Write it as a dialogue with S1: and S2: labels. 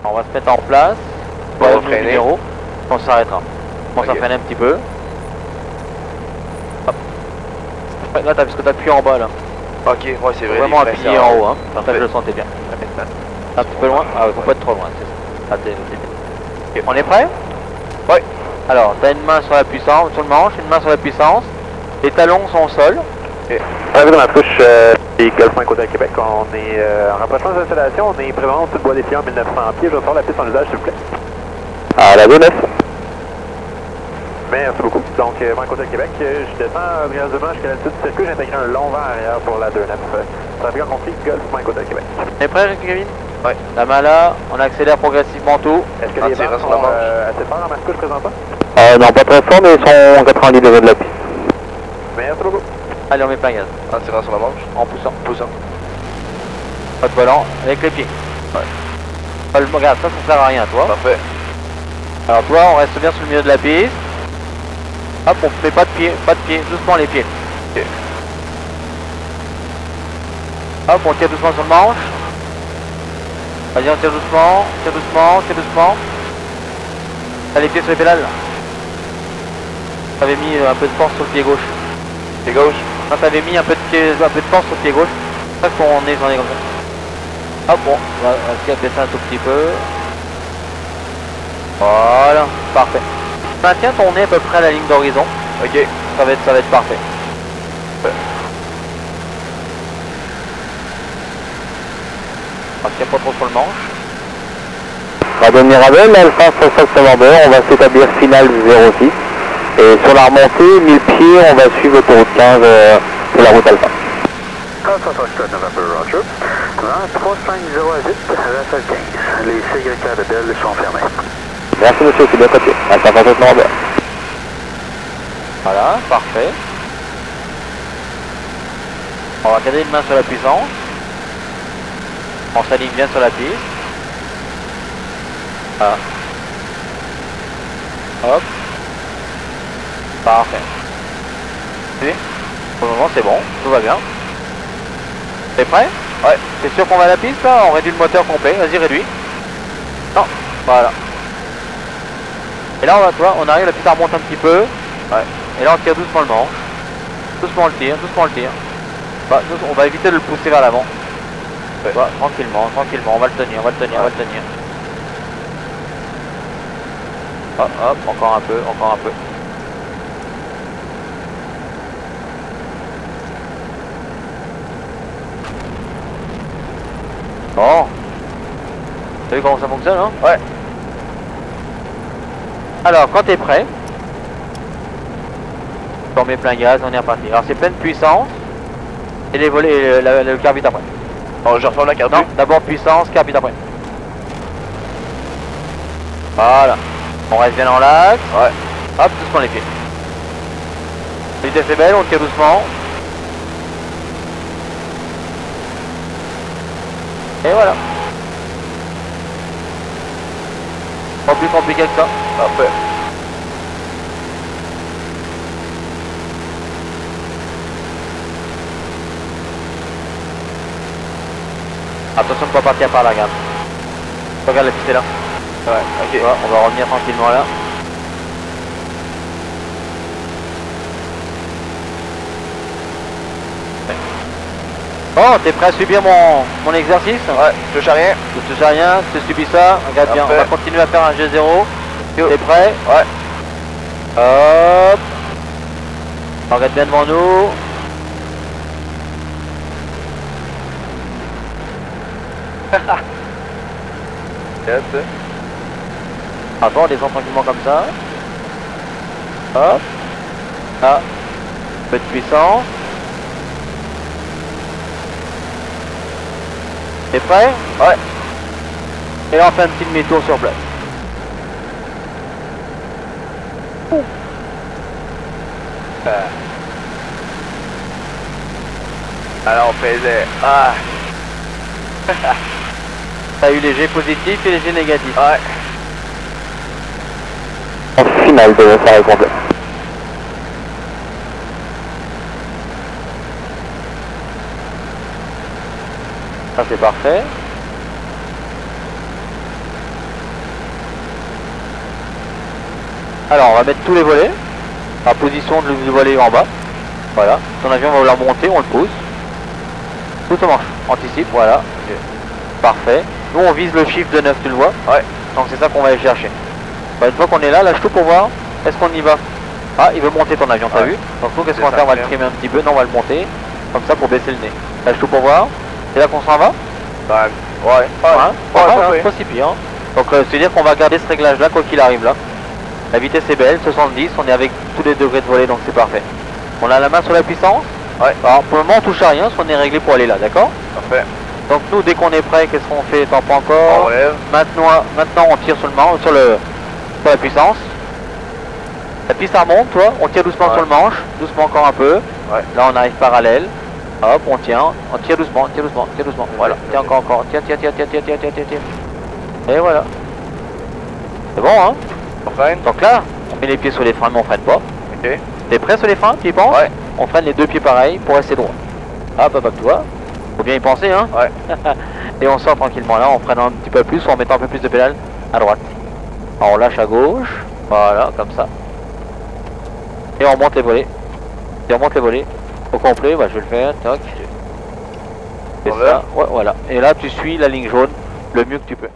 S1: On va se mettre en place.
S2: On va
S1: le
S2: freiner.
S1: numéro. On s'arrêtera. On s'en
S2: Ok.
S1: freine un petit peu. Hop. Là, parce que t'appuies en bas là.
S2: Ok, ouais, c'est
S1: Faut
S2: vrai.
S1: vraiment
S2: les freins,
S1: appuyer
S2: c'est
S1: en haut. Hein. Ça,
S2: Parfait.
S1: je le sentais bien. Un petit peu loin. Ah ouais, faut pas être trop loin. C'est ça. Ok. On est prêt?
S2: Ouais.
S1: Alors, t'as une main sur la puissance, sur le manche, une main sur la puissance. Les talons sont au sol.
S3: Arrivé dans la touche des Golf 5 côté à Québec, on est en rapprochement des installations, on est présentement au-dessus de Bois des Fillons 1900 pieds, je vais faire la piste en usage s'il vous plaît.
S4: À la V9.
S3: Merci beaucoup. Donc, moi côté à Québec, je descends graduellement jusqu'à l'altitude du circuit, j'ai intégré un long vent arrière pour la 2.9. Trafic compris, Golf 5 côté à Québec.
S1: T'es prêt, Kevin?
S2: Ouais.
S1: La main là, on accélère progressivement tout.
S3: Est-ce que
S2: En
S3: les
S2: tirant
S3: vents
S2: sur
S3: sont
S2: la manche.
S3: assez forts en ma couche présentement?
S4: Non, pas très fort, mais ils sont 90 degrés de la piste.
S3: Merci beaucoup.
S1: Allez, on met plein gaz.
S2: En tirant sur la manche.
S1: En poussant.
S2: Poussant.
S1: Pas de volant, avec les pieds.
S2: Ouais.
S1: Pas le... Regarde, ça sert à rien, toi.
S2: Parfait.
S1: Alors toi, on reste bien sur le milieu de la piste. Hop, on met pas de pied, doucement les pieds.
S2: Ok.
S1: Hop, on tire doucement sur le manche. Vas-y, on tire doucement, tire doucement, tire doucement. T'as les pieds sur les pédales là. T'avais mis un peu de force sur le pied gauche.
S2: Pied gauche.
S1: Quand t'avais mis un peu de force sur le pied gauche, c'est ça qu'on est comme ça. Hop, bon, on va essayer de baisser un tout petit peu. Voilà, parfait. Maintiens ton nez à peu près à la ligne d'horizon.
S2: Ok.
S1: Ça va être parfait. On tire pas trop sur le manche.
S4: Radon Mirabel, Alpha 572, on va s'établir finale 06. Et sur la remontée, 1000 pieds, on va suivre l'autoroute 15 sur la route Alpha.
S3: Alpha Foxtrot November Roger. 3508, RFL 15. Les ségrégats de Bell sont fermés.
S4: Merci monsieur, c'est bien copié. Alpha 572.
S1: Voilà, parfait. On va garder une main sur la puissance. On s'aligne bien sur la piste. Voilà. Hop. Parfait. Et pour le moment c'est bon, tout va bien. T'es prêt?
S2: Ouais.
S1: T'es sûr qu'on va à la piste là? On réduit le moteur complet, vas-y réduis. Non, voilà. Et là on va, tu vois, on arrive, la piste elle remonte un petit peu. Ouais. Et là on tire doucement le manche. Doucement le tir, doucement le tir. Bah, on va éviter de le pousser vers l'avant. Ouais. Voilà, tranquillement, tranquillement, on va le tenir, on va le tenir, on va le tenir. Hop, hop, encore un peu, encore un peu. Bon. T'as vu comment ça fonctionne, hein?
S2: Ouais.
S1: Alors, quand t'es prêt, on met plein gaz, on est reparti. Alors c'est pleine puissance et les volets, le carbure après.
S2: Bon, je referme la carte.
S1: Non, d'abord puissance, carbure après. Voilà. On reste bien dans l'axe.
S2: Ouais.
S1: Hop, doucement les pieds. La vitesse est belle, on tire doucement. Et voilà. Pas plus compliqué que ça.
S2: Parfait.
S1: Attention de pas partir par là, regarde. Regarde la piste est là.
S2: Ouais, ok.
S1: Voilà, on va revenir tranquillement là. Bon, t'es prêt à subir mon exercice?
S2: Ouais, je touche à rien.
S1: Tu touches à rien, tu subis ça, regarde bien, on va
S2: Parfait.
S1: continuer à faire un G0. T'es prêt?
S2: Ouais.
S1: Hop. On regarde bien devant nous.
S2: Yes.
S1: Attends, on descend tranquillement comme ça. Hop. Là. Peu de puissance. T'es prêt?
S2: Ouais.
S1: Et là on fait un petit demi-tour sur place.
S2: Alors on faisait. Ah.
S1: T'as eu les G positifs et les G négatifs.
S2: Ouais.
S4: En finale de ça complet.
S1: Ça c'est parfait. Alors on va mettre tous les volets. À position du volet en bas. Voilà. Ton avion va vouloir monter, on le pousse. Pousse au manche. Anticipe, voilà. Okay. Parfait. Nous on vise le chiffre de 9, tu le vois?
S2: Ouais.
S1: Donc c'est ça qu'on va aller chercher. Bah, une fois qu'on est là, lâche tout pour voir. Est-ce qu'on y va? Ah, il veut monter ton avion, t'as vu? Donc nous qu'est-ce qu'on va faire? On va le trimer un petit peu. Non, on va le monter. Comme ça pour baisser le nez. Lâche tout pour voir. C'est là qu'on s'en va?
S2: Ouais.
S1: Pas si pire. Donc c'est-à-dire qu'on va garder ce réglage là quoi qu'il arrive là. La vitesse est belle, 70, on est avec tous les degrés de volée donc c'est parfait. On a la main sur la puissance?
S2: Ouais.
S1: Alors pour le moment on touche à rien, parce qu'on est réglé pour aller là, d'accord?
S2: Parfait.
S1: Donc nous dès qu'on est prêt, qu'est-ce qu'on fait? T'en pas encore?
S2: On relève.
S1: Maintenant on tire sur le manche, sur la puissance. La piste remonte, toi, on tire doucement sur le manche, doucement encore un peu.
S2: Ouais.
S1: Là on arrive parallèle. Hop, on tient, on tire doucement, voilà, tiens encore, tiens. Et voilà. C'est bon hein?
S2: On freine.
S1: Donc là, on met les pieds sur les freins mais on freine pas.
S2: Ok.
S1: T'es prêt sur les freins, tu y penses?
S2: Ouais.
S1: On freine les deux pieds pareil pour rester droit. Hop, toi. Faut bien y penser hein?
S2: Ouais.
S1: Et on sort tranquillement là, on freine un petit peu plus ou en mettant un peu plus de pédale à droite. Alors on lâche à gauche, voilà, comme ça. Et on remonte les volets. Au complet, bah, je vais le faire, toc. C'est ça, ouais, voilà. Et là tu suis la ligne jaune le mieux que tu peux.